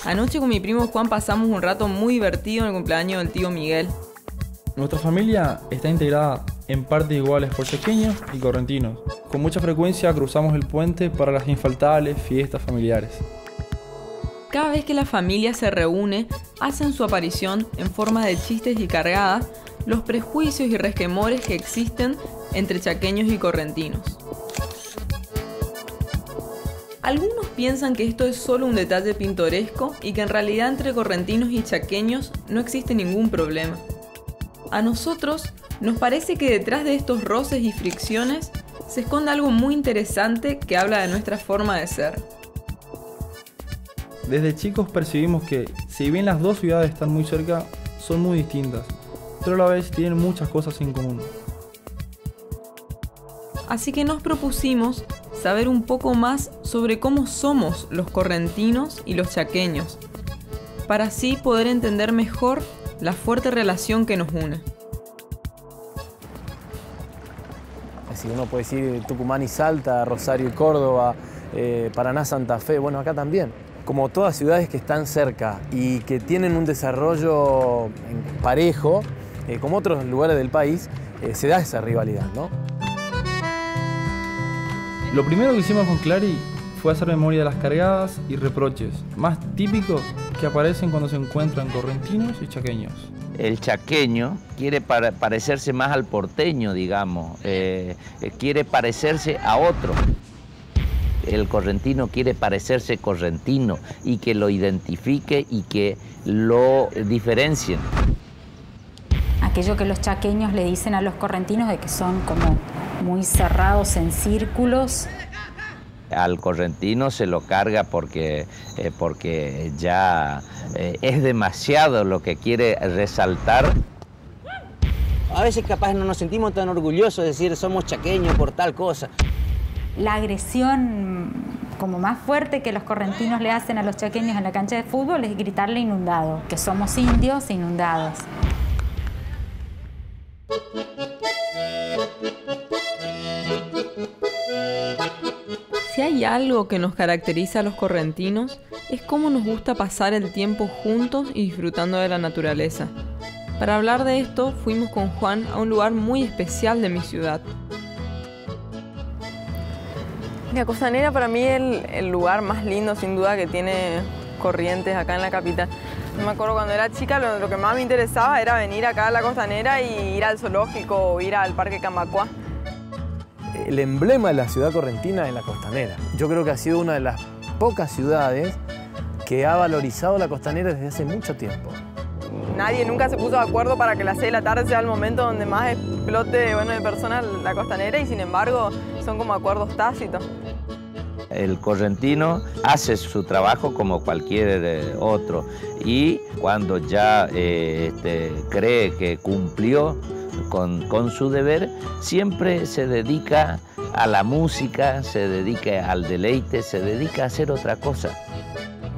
Anoche con mi primo Juan pasamos un rato muy divertido en el cumpleaños del tío Miguel. Nuestra familia está integrada en partes iguales por chaqueños y correntinos. Con mucha frecuencia cruzamos el puente para las infaltables fiestas familiares. Cada vez que la familia se reúne, hacen su aparición en forma de chistes y cargadas los prejuicios y resquemores que existen entre chaqueños y correntinos. Algunos piensan que esto es solo un detalle pintoresco y que en realidad entre correntinos y chaqueños no existe ningún problema. A nosotros nos parece que detrás de estos roces y fricciones se esconde algo muy interesante que habla de nuestra forma de ser. Desde chicos percibimos que, si bien las dos ciudades están muy cerca, son muy distintas, pero a la vez tienen muchas cosas en común. Así que nos propusimos saber un poco más sobre cómo somos los correntinos y los chaqueños, para así poder entender mejor la fuerte relación que nos une. Si uno puede decir Tucumán y Salta, Rosario y Córdoba, Paraná, Santa Fe, bueno, acá también. Como todas ciudades que están cerca y que tienen un desarrollo parejo, como otros lugares del país, se da esa rivalidad, ¿no? Lo primero que hicimos con Clary fue hacer memoria de las cargadas y reproches más típicos que aparecen cuando se encuentran correntinos y chaqueños. El chaqueño quiere parecerse más al porteño, digamos, quiere parecerse a otro. El correntino quiere parecerse correntino y que lo identifique y que lo diferencien. Aquello que los chaqueños le dicen a los correntinos de que son como muy cerrados en círculos. Al correntino se lo carga porque ya es demasiado lo que quiere resaltar. A veces capaz no nos sentimos tan orgullosos de decir somos chaqueños por tal cosa. La agresión como más fuerte que los correntinos le hacen a los chaqueños en la cancha de fútbol es gritarle inundado, que somos indios inundados. Si hay algo que nos caracteriza a los correntinos, es cómo nos gusta pasar el tiempo juntos y disfrutando de la naturaleza. Para hablar de esto, fuimos con Juan a un lugar muy especial de mi ciudad. La Costanera para mí es el lugar más lindo, sin duda, que tiene Corrientes acá en la capital. Yo me acuerdo cuando era chica, lo que más me interesaba era venir acá a la Costanera y ir al zoológico o ir al Parque Camacuá. El emblema de la ciudad correntina es la Costanera. Yo creo que ha sido una de las pocas ciudades que ha valorizado la Costanera desde hace mucho tiempo. Nadie nunca se puso de acuerdo para que las 6 de la tarde sea el momento donde más explote de personas la Costanera y sin embargo son como acuerdos tácitos. El correntino hace su trabajo como cualquier otro y cuando ya cree que cumplió con su deber, siempre se dedica a la música, se dedica al deleite, se dedica a hacer otra cosa.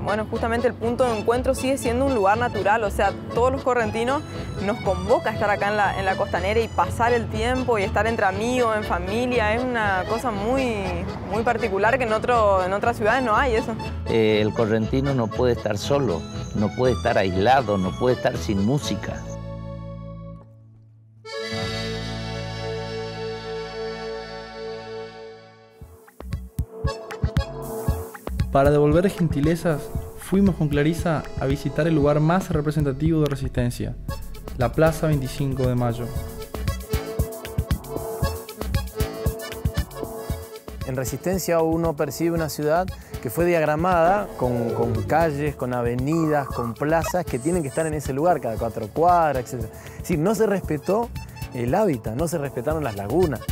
Bueno, justamente el punto de encuentro sigue siendo un lugar natural, o sea, todos los correntinos nos convoca a estar acá en la Costanera y pasar el tiempo y estar entre amigos, en familia, es una cosa muy particular que en otras ciudades no hay eso. El correntino no puede estar solo, no puede estar aislado, no puede estar sin música. Para devolver gentilezas, fuimos con Clarisa a visitar el lugar más representativo de Resistencia, la Plaza 25 de Mayo. En Resistencia uno percibe una ciudad que fue diagramada con calles, con avenidas, con plazas que tienen que estar en ese lugar, cada 4 cuadras, etc. Es decir, no se respetó el hábitat, no se respetaron las lagunas.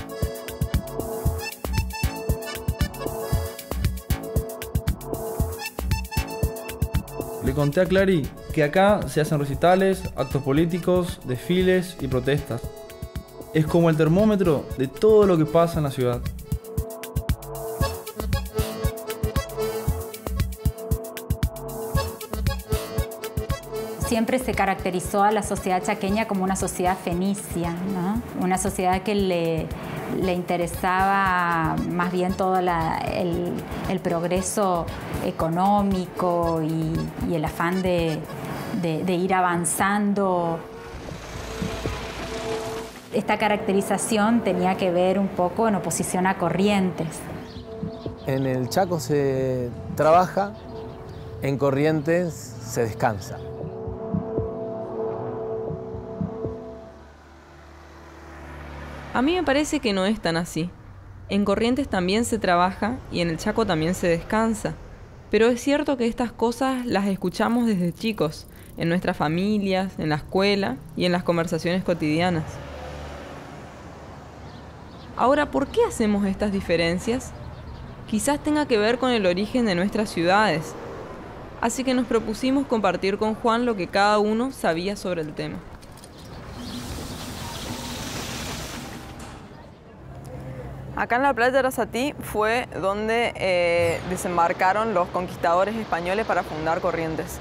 Le conté a Clary que acá se hacen recitales, actos políticos, desfiles y protestas. Es como el termómetro de todo lo que pasa en la ciudad. Siempre se caracterizó a la sociedad chaqueña como una sociedad fenicia, ¿no? Una sociedad que le interesaba más bien todo el progreso económico y el afán de ir avanzando. Esta caracterización tenía que ver un poco en oposición a Corrientes. En el Chaco se trabaja, en Corrientes se descansa. A mí me parece que no es tan así. En Corrientes también se trabaja y en el Chaco también se descansa. Pero es cierto que estas cosas las escuchamos desde chicos, en nuestras familias, en la escuela y en las conversaciones cotidianas. Ahora, ¿por qué hacemos estas diferencias? Quizás tenga que ver con el origen de nuestras ciudades. Así que nos propusimos compartir con Juan lo que cada uno sabía sobre el tema. Acá en la playa de Arasatí fue donde desembarcaron los conquistadores españoles para fundar Corrientes.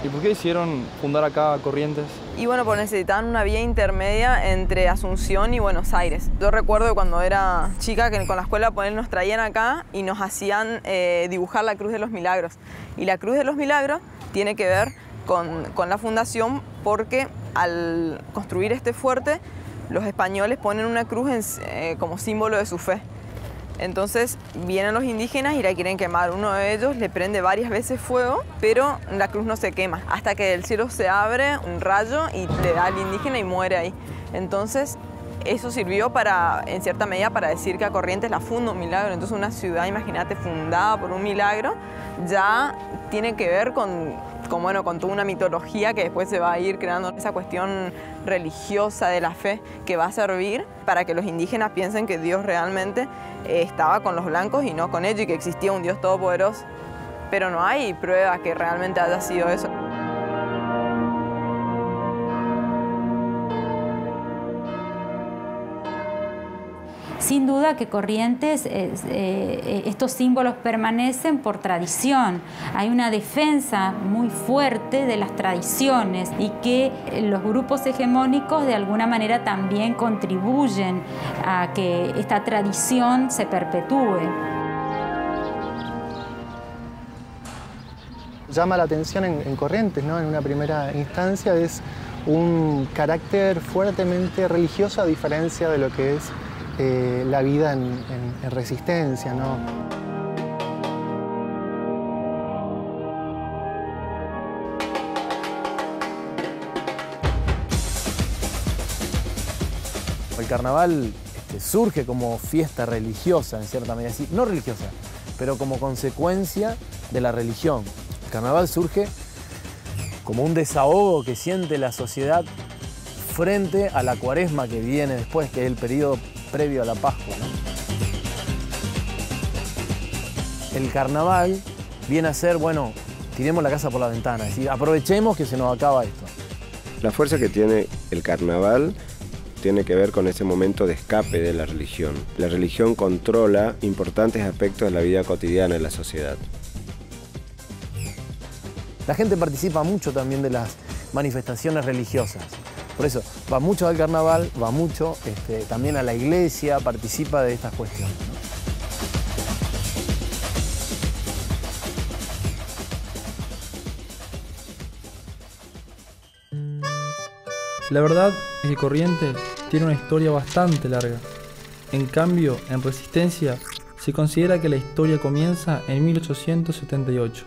¿Y por qué hicieron fundar acá Corrientes? Y bueno, pues necesitaban una vía intermedia entre Asunción y Buenos Aires. Yo recuerdo cuando era chica que con la escuela nos traían acá y nos hacían dibujar la Cruz de los Milagros. Y la Cruz de los Milagros tiene que ver con la fundación porque al construir este fuerte los españoles ponen una cruz como símbolo de su fe. Entonces vienen los indígenas y la quieren quemar. Uno de ellos le prende varias veces fuego, pero la cruz no se quema. Hasta que del cielo se abre un rayo y le da al indígena y muere ahí. Entonces eso sirvió en cierta medida para decir que a Corrientes la funda un milagro. Entonces una ciudad, imagínate, fundada por un milagro, ya tiene que ver con toda una mitología que después se va a ir creando esa cuestión religiosa de la fe que va a servir para que los indígenas piensen que Dios realmente estaba con los blancos y no con ellos y que existía un Dios todopoderoso. Pero no hay prueba que realmente haya sido eso. Sin duda que Corrientes, estos símbolos permanecen por tradición. Hay una defensa muy fuerte de las tradiciones y que los grupos hegemónicos de alguna manera también contribuyen a que esta tradición se perpetúe. Llama la atención en Corrientes, ¿no? En una primera instancia es un carácter fuertemente religioso a diferencia de lo que es la vida en resistencia, ¿no? El carnaval surge como fiesta religiosa, en cierta medida, no religiosa, pero como consecuencia de la religión. El carnaval surge como un desahogo que siente la sociedad frente a la cuaresma que viene después, que es el periodo previo a la Pascua, ¿no? El carnaval viene a ser, bueno, tiremos la casa por la ventana, es decir, aprovechemos que se nos acaba esto. La fuerza que tiene el carnaval tiene que ver con ese momento de escape de la religión. La religión controla importantes aspectos de la vida cotidiana de la sociedad. La gente participa mucho también de las manifestaciones religiosas. Por eso, va mucho al carnaval, va mucho también a la iglesia, participa de estas cuestiones, ¿no? La verdad es que Corrientes tiene una historia bastante larga. En cambio, en Resistencia se considera que la historia comienza en 1878.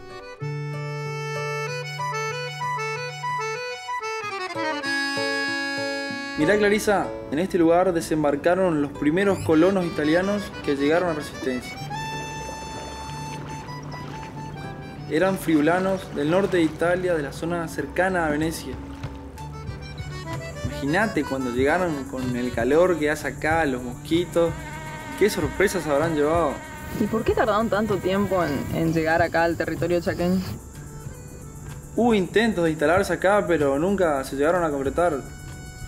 Mirá, Clarisa, en este lugar desembarcaron los primeros colonos italianos que llegaron a Resistencia. Eran friulanos del norte de Italia, de la zona cercana a Venecia. Imagínate cuando llegaron con el calor que hace acá, los mosquitos, qué sorpresas habrán llevado. ¿Y por qué tardaron tanto tiempo en llegar acá al territorio chaqueño? Hubo intentos de instalarse acá, pero nunca se llegaron a completar.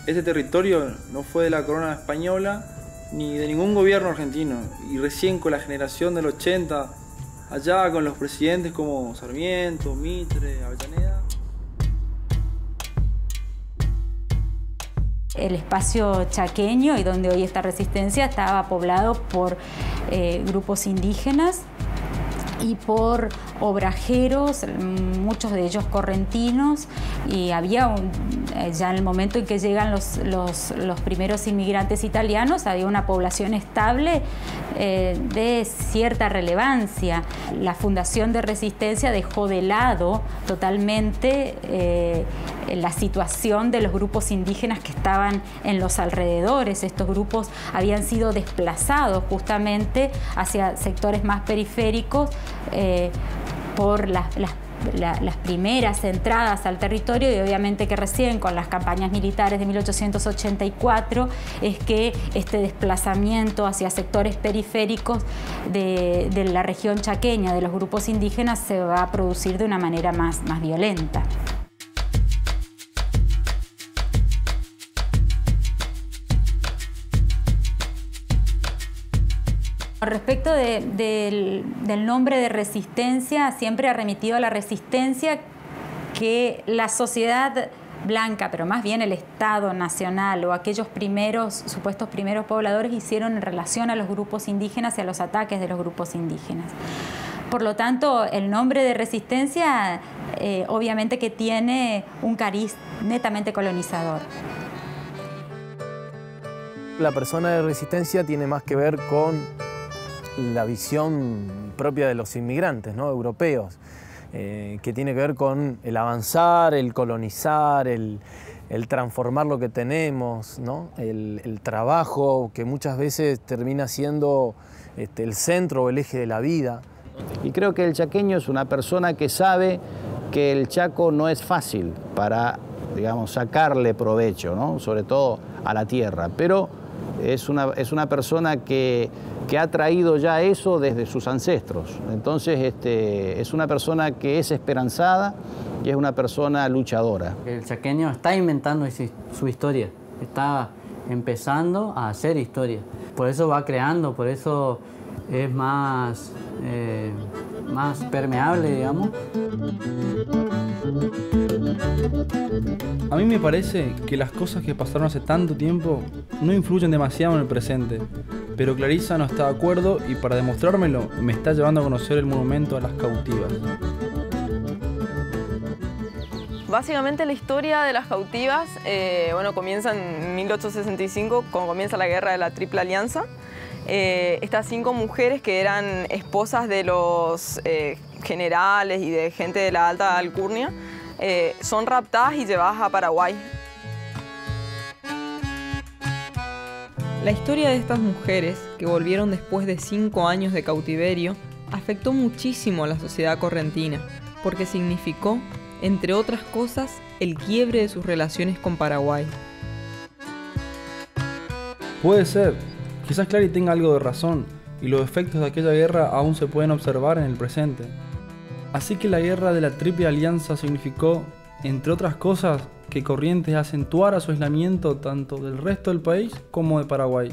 Este territorio no fue de la corona española ni de ningún gobierno argentino. Y recién con la generación del 80, allá con los presidentes como Sarmiento, Mitre, Avellaneda. El espacio chaqueño, y donde hoy está Resistencia, estaba poblado por grupos indígenas y por obrajeros, muchos de ellos correntinos, y había ya en el momento en que llegan los primeros inmigrantes italianos, había una población estable de cierta relevancia. La Fundación de Resistencia dejó de lado totalmente la situación de los grupos indígenas que estaban en los alrededores. Estos grupos habían sido desplazados justamente hacia sectores más periféricos por las primeras entradas al territorio, y obviamente que recién con las campañas militares de 1884 es que este desplazamiento hacia sectores periféricos de la región chaqueña, de los grupos indígenas, se va a producir de una manera más violenta. Respecto del nombre de Resistencia, siempre ha remitido a la resistencia que la sociedad blanca, pero más bien el Estado nacional o aquellos supuestos primeros pobladores hicieron en relación a los grupos indígenas y a los ataques de los grupos indígenas. Por lo tanto, el nombre de Resistencia obviamente que tiene un cariz netamente colonizador. La persona de Resistencia tiene más que ver con la visión propia de los inmigrantes, ¿no?, europeos, que tiene que ver con el avanzar, el colonizar, el transformar lo que tenemos, ¿no?, el trabajo, que muchas veces termina siendo el centro o el eje de la vida. Y creo que el chaqueño es una persona que sabe que el Chaco no es fácil para, digamos, sacarle provecho, ¿no?, sobre todo a la tierra, pero es una persona que ha traído ya eso desde sus ancestros. Entonces es una persona que es esperanzada y es una persona luchadora. El chaqueño está inventando su historia, está empezando a hacer historia. Por eso va creando, por eso es más permeable, digamos. A mí me parece que las cosas que pasaron hace tanto tiempo no influyen demasiado en el presente, pero Clarisa no está de acuerdo y para demostrármelo me está llevando a conocer el monumento a las cautivas. Básicamente la historia de las cautivas comienza en 1865, cuando comienza la guerra de la Triple Alianza. Estas 5 mujeres que eran esposas de los generales y de gente de la alta alcurnia son raptadas y llevadas a Paraguay. La historia de estas mujeres, que volvieron después de 5 años de cautiverio, afectó muchísimo a la sociedad correntina, porque significó, entre otras cosas, el quiebre de sus relaciones con Paraguay. Puede ser. Quizás Clary tenga algo de razón, y los efectos de aquella guerra aún se pueden observar en el presente. Así que la guerra de la Triple Alianza significó, entre otras cosas, que Corrientes acentuara su aislamiento tanto del resto del país como de Paraguay.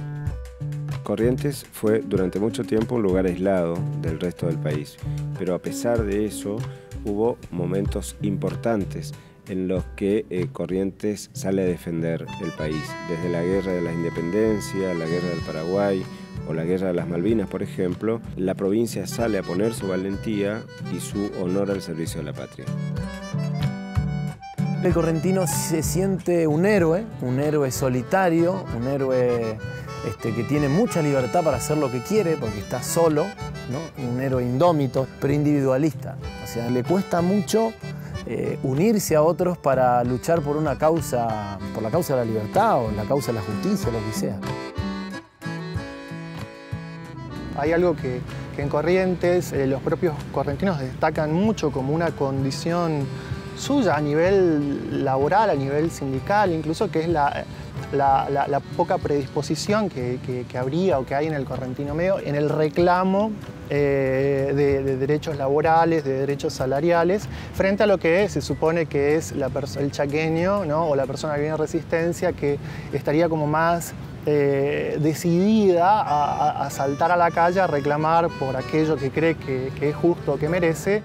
Corrientes fue durante mucho tiempo un lugar aislado del resto del país, pero a pesar de eso hubo momentos importantes en los que Corrientes sale a defender el país, desde la Guerra de la Independencia, la Guerra del Paraguay o la Guerra de las Malvinas, por ejemplo. La provincia sale a poner su valentía y su honor al servicio de la patria. El correntino se siente un héroe solitario, un héroe que tiene mucha libertad para hacer lo que quiere porque está solo, ¿no? Un héroe indómito, pero individualista. O sea, le cuesta mucho unirse a otros para luchar por una causa, por la causa de la libertad o la causa de la justicia, lo que sea. Hay algo que en Corrientes los propios correntinos destacan mucho como una condición suya a nivel laboral, a nivel sindical, incluso, que es la poca predisposición que habría o que hay en el correntino medio en el reclamo de derechos laborales, de derechos salariales, frente a lo que se supone que es el chaqueño, ¿no? O la persona que viene de Resistencia, que estaría como más decidida a saltar a la calle a reclamar por aquello que cree que es justo o que merece.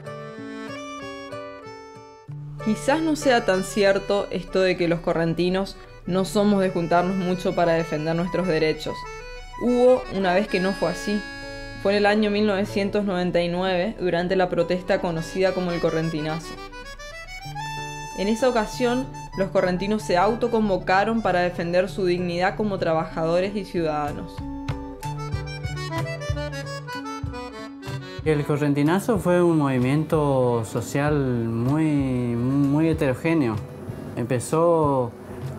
Quizás no sea tan cierto esto de que los correntinos No somos de juntarnos mucho para defender nuestros derechos. Hubo una vez que no fue así. Fue en el año 1999, durante la protesta conocida como el Correntinazo. En esa ocasión, los correntinos se autoconvocaron para defender su dignidad como trabajadores y ciudadanos. El Correntinazo fue un movimiento social muy heterogéneo. Empezó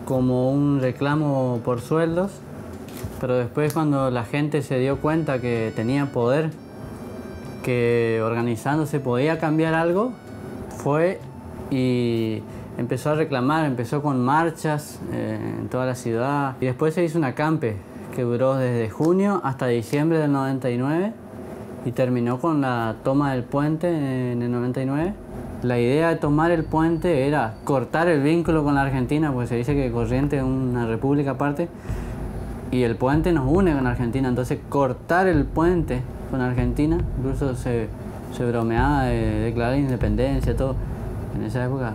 como un reclamo por sueldos, pero después cuando la gente se dio cuenta que tenía poder, que organizándose podía cambiar algo, fue y empezó a reclamar, empezó con marchas en toda la ciudad y después se hizo un acampe que duró desde junio hasta diciembre del 99 y terminó con la toma del puente en el 99. La idea de tomar el puente era cortar el vínculo con la Argentina, porque se dice que Corrientes es una república aparte y el puente nos une con Argentina, entonces cortar el puente con Argentina, incluso se bromeaba de declarar independencia, todo. En esa época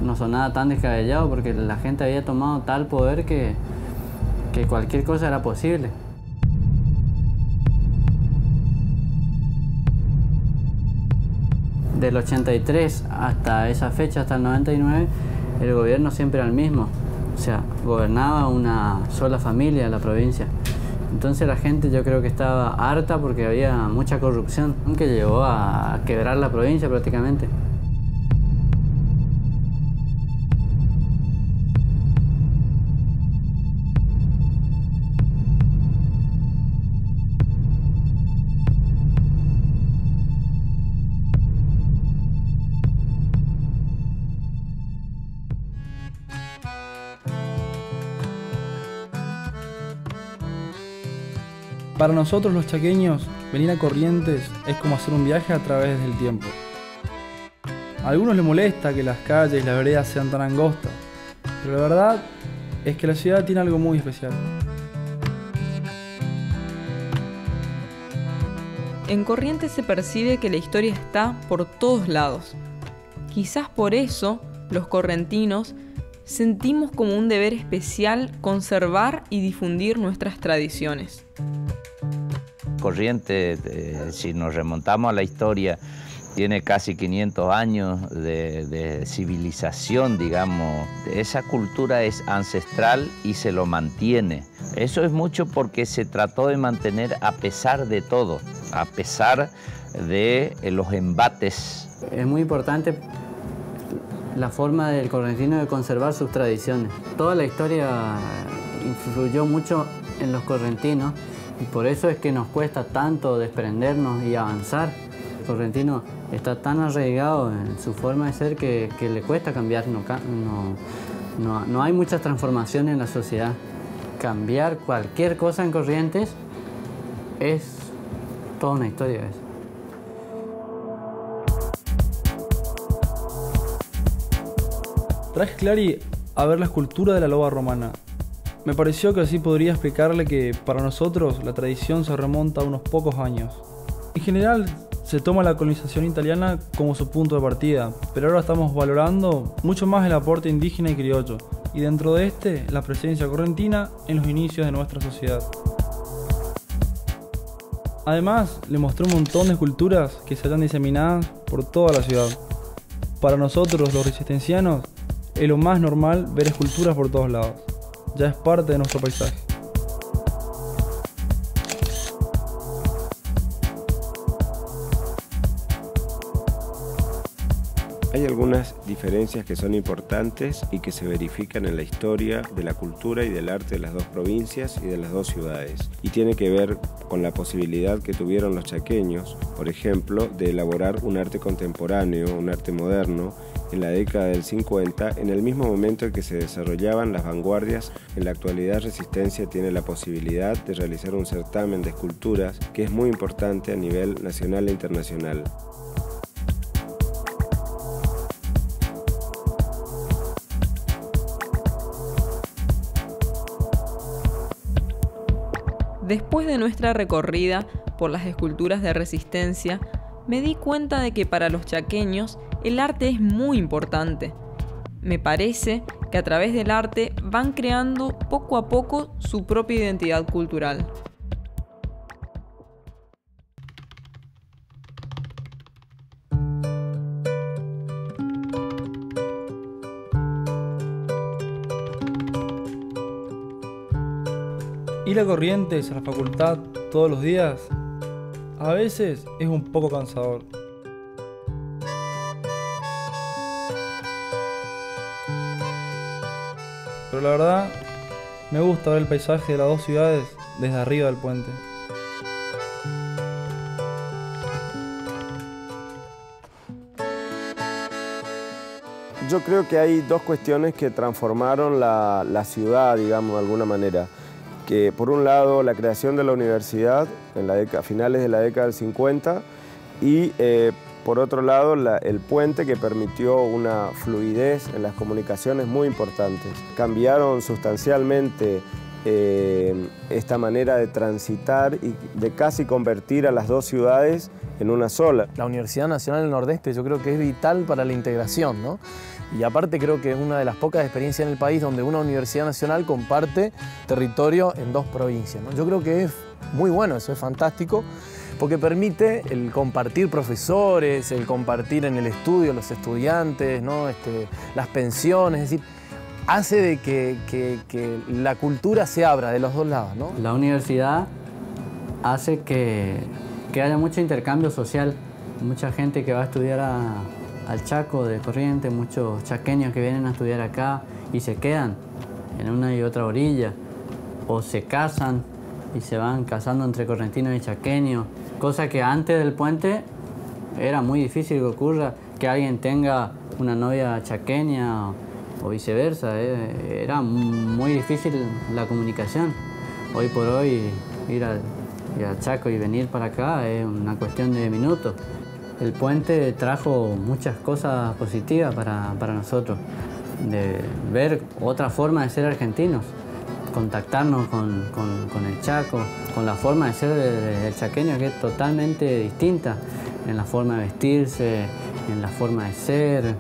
no sonaba tan descabellado porque la gente había tomado tal poder que cualquier cosa era posible. Del 83 hasta esa fecha, hasta el 99, el gobierno siempre era el mismo. O sea, gobernaba una sola familia la provincia. Entonces la gente yo creo que estaba harta porque había mucha corrupción que llevó a quebrar la provincia prácticamente. Para nosotros los chaqueños, venir a Corrientes es como hacer un viaje a través del tiempo. A algunos les molesta que las calles y las veredas sean tan angostas, pero la verdad es que la ciudad tiene algo muy especial. En Corrientes se percibe que la historia está por todos lados. Quizás por eso los correntinos sentimos como un deber especial conservar y difundir nuestras tradiciones. Corrientes, si nos remontamos a la historia, tiene casi 500 años de civilización, digamos. Esa cultura es ancestral y se lo mantiene. Eso es mucho porque se trató de mantener a pesar de todo, a pesar de los embates. Es muy importante la forma del correntino de conservar sus tradiciones. Toda la historia influyó mucho en los correntinos y por eso es que nos cuesta tanto desprendernos y avanzar. El correntino está tan arraigado en su forma de ser que le cuesta cambiar. No hay muchas transformaciones en la sociedad. Cambiar cualquier cosa en Corrientes es toda una historia. Traje Clary a ver la escultura de la loba romana. Me pareció que así podría explicarle que para nosotros la tradición se remonta a unos pocos años. En general se toma la colonización italiana como su punto de partida, pero ahora estamos valorando mucho más el aporte indígena y criollo, y dentro de este la presencia correntina en los inicios de nuestra sociedad. Además, le mostré un montón de esculturas que se hallan diseminadas por toda la ciudad. Para nosotros los resistencianos es lo más normal ver esculturas por todos lados. Ya es parte de nuestro paisaje. Hay algunas diferencias que son importantes y que se verifican en la historia de la cultura y del arte de las dos provincias y de las dos ciudades. Y tiene que ver con la posibilidad que tuvieron los chaqueños, por ejemplo, de elaborar un arte contemporáneo, un arte moderno, en la década del 50, en el mismo momento en que se desarrollaban las vanguardias. En la actualidad Resistencia tiene la posibilidad de realizar un certamen de esculturas que es muy importante a nivel nacional e internacional. Después de nuestra recorrida por las esculturas de Resistencia, me di cuenta de que para los chaqueños el arte es muy importante. Me parece que a través del arte van creando poco a poco su propia identidad cultural. Ir a Corrientes a la facultad todos los días a veces es un poco cansador. Pero la verdad, me gusta ver el paisaje de las dos ciudades desde arriba del puente. Yo creo que hay dos cuestiones que transformaron la ciudad, digamos, de alguna manera. Que por un lado la creación de la universidad en finales de la década del 50 y por otro lado el puente que permitió una fluidez en las comunicaciones muy importantes. Cambiaron sustancialmente esta manera de transitar y de casi convertir a las dos ciudades en una sola. La Universidad Nacional del Nordeste yo creo que es vital para la integración, ¿no? Y aparte creo que es una de las pocas experiencias en el país donde una universidad nacional comparte territorio en dos provincias, ¿no? Yo creo que es muy bueno, eso es fantástico, porque permite el compartir profesores, el compartir en el estudio los estudiantes, ¿no? Las pensiones, es decir, hace de que la cultura se abra de los dos lados, ¿no? La universidad hace que haya mucho intercambio social, mucha gente que va a estudiar al Chaco de Corrientes, muchos chaqueños que vienen a estudiar acá y se quedan en una y otra orilla, o se casan y se van casando entre correntinos y chaqueños, cosa que antes del puente era muy difícil que ocurra, que alguien tenga una novia chaqueña o viceversa, era muy difícil la comunicación. Hoy por hoy ir al Chaco y venir para acá es una cuestión de minutos. El puente trajo muchas cosas positivas para nosotros, de ver otra forma de ser argentinos, contactarnos con el Chaco, con la forma de ser del chaqueño que es totalmente distinta, en la forma de vestirse, en la forma de ser.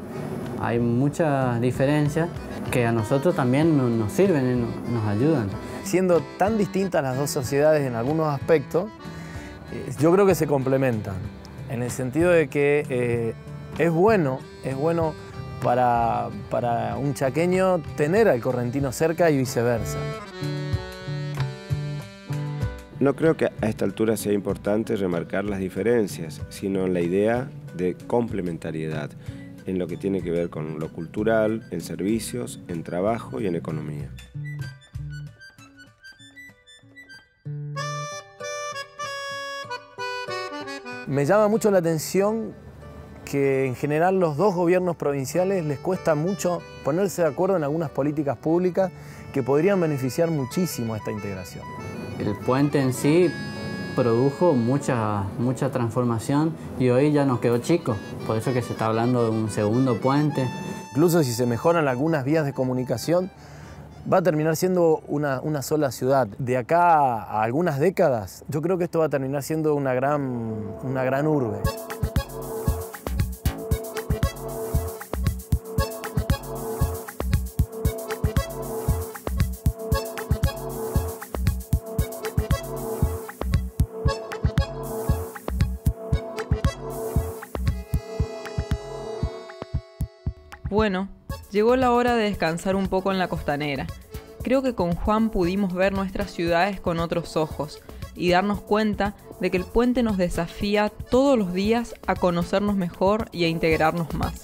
Hay muchas diferencias que a nosotros también nos sirven y nos ayudan. Siendo tan distintas las dos sociedades en algunos aspectos, yo creo que se complementan. En el sentido de que es bueno para un chaqueño tener al correntino cerca y viceversa. No creo que a esta altura sea importante remarcar las diferencias, sino la idea de complementariedad en lo que tiene que ver con lo cultural, en servicios, en trabajo y en economía. Me llama mucho la atención que en general los dos gobiernos provinciales les cuesta mucho ponerse de acuerdo en algunas políticas públicas que podrían beneficiar muchísimo a esta integración. El puente en sí produjo mucha transformación y hoy ya nos quedó chico, por eso que se está hablando de un segundo puente. Incluso si se mejoran algunas vías de comunicación, va a terminar siendo una sola ciudad. De acá a algunas décadas, yo creo que esto va a terminar siendo una gran urbe. Bueno, llegó la hora de descansar un poco en la costanera. Creo que con Juan pudimos ver nuestras ciudades con otros ojos y darnos cuenta de que el puente nos desafía todos los días a conocernos mejor y a integrarnos más.